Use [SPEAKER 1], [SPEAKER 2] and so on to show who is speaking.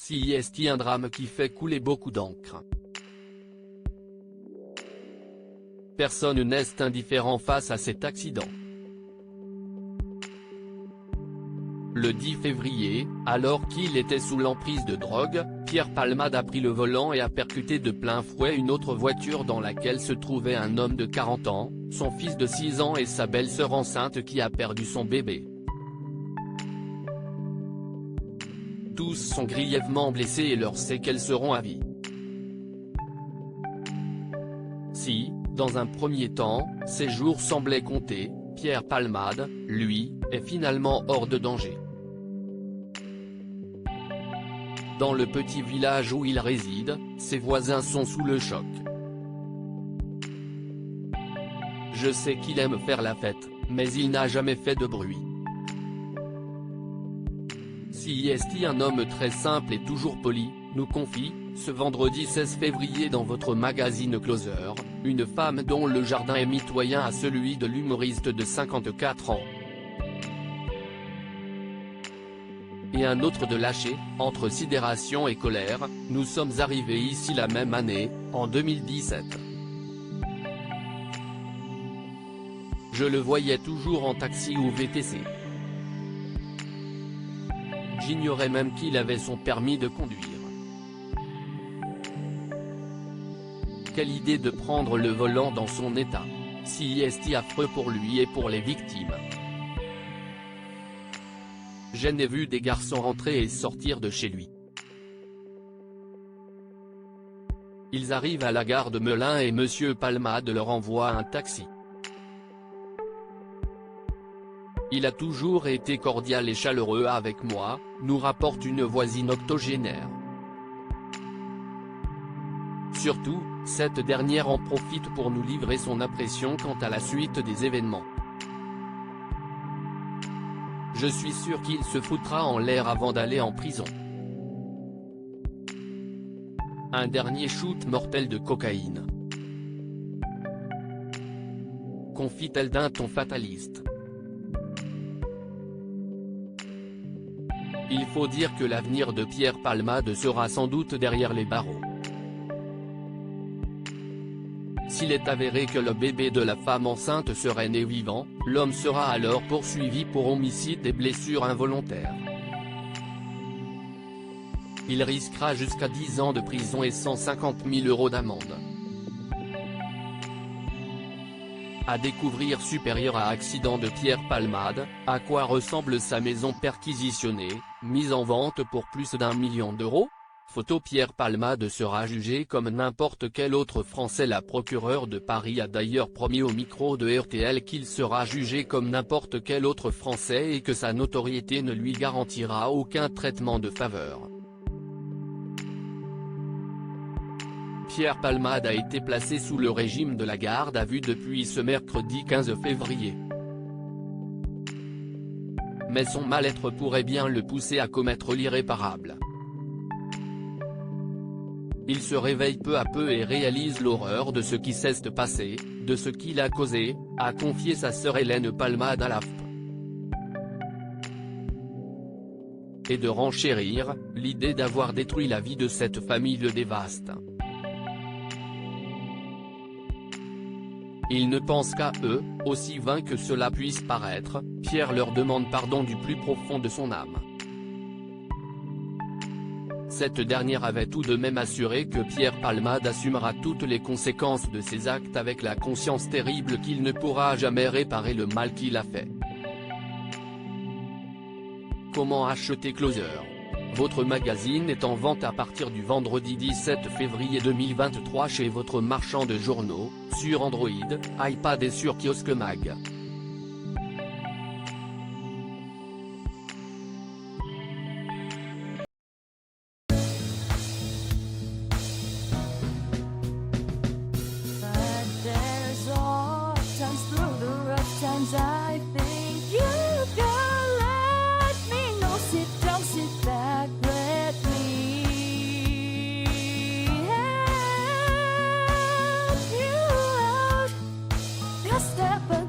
[SPEAKER 1] C'est un drame qui fait couler beaucoup d'encre. Personne n'est indifférent face à cet accident. Le 10 février, alors qu'il était sous l'emprise de drogue, Pierre Palmade a pris le volant et a percuté de plein fouet une autre voiture dans laquelle se trouvait un homme de 40 ans, son fils de 6 ans et sa belle-sœur enceinte qui a perdu son bébé. Tous sont grièvement blessés et leurs séquelles seront à vie. Si, dans un premier temps, ses jours semblaient compter, Pierre Palmade, lui, est finalement hors de danger. Dans le petit village où il réside, ses voisins sont sous le choc. Je sais qu'il aime faire la fête, mais il n'a jamais fait de bruit. C'est un homme très simple et toujours poli, nous confie, ce vendredi 16 février dans votre magazine Closer, une femme dont le jardin est mitoyen à celui de l'humoriste de 54 ans. Et un autre de lâché, entre sidération et colère, nous sommes arrivés ici la même année, en 2017. Je le voyais toujours en taxi ou VTC. J'ignorais même qu'il avait son permis de conduire. Quelle idée de prendre le volant dans son état. C'est affreux pour lui et pour les victimes. Je n'ai vu des garçons rentrer et sortir de chez lui. Ils arrivent à la gare de Melun et Monsieur Palmade leur envoie un taxi. Il a toujours été cordial et chaleureux avec moi, nous rapporte une voisine octogénaire. Surtout, cette dernière en profite pour nous livrer son impression quant à la suite des événements. Je suis sûr qu'il se foutra en l'air avant d'aller en prison. Un dernier shoot mortel de cocaïne. Confie-t-elle d'un ton fataliste. Il faut dire que l'avenir de Pierre Palmade sera sans doute derrière les barreaux. S'il est avéré que le bébé de la femme enceinte serait né vivant, l'homme sera alors poursuivi pour homicide et blessures involontaires. Il risquera jusqu'à 10 ans de prison et 150 000 € d'amende. À découvrir supérieur à accident de Pierre Palmade, à quoi ressemble sa maison perquisitionnée, mise en vente pour plus d'1 million d'euros ? Photo Pierre Palmade sera jugé comme n'importe quel autre Français. La procureure de Paris a d'ailleurs promis au micro de RTL qu'il sera jugé comme n'importe quel autre Français et que sa notoriété ne lui garantira aucun traitement de faveur. Pierre Palmade a été placé sous le régime de la garde à vue depuis ce mercredi 15 février. Mais son mal-être pourrait bien le pousser à commettre l'irréparable. Il se réveille peu à peu et réalise l'horreur de ce qui s'est passé, de ce qu'il a causé, a confié sa sœur Hélène Palmade à l'AFP. Et de renchérir, l'idée d'avoir détruit la vie de cette famille le dévaste. Ils ne pensent qu'à eux, aussi vain que cela puisse paraître, Pierre leur demande pardon du plus profond de son âme. Cette dernière avait tout de même assuré que Pierre Palmade assumera toutes les conséquences de ses actes avec la conscience terrible qu'il ne pourra jamais réparer le mal qu'il a fait. Comment acheter Closer ? Votre magazine est en vente à partir du vendredi 17 février 2023 chez votre marchand de journaux, sur Android, iPad et sur Kiosque Mag.
[SPEAKER 2] I think you can let me know. Sit down, sit back, let me help you out. Just step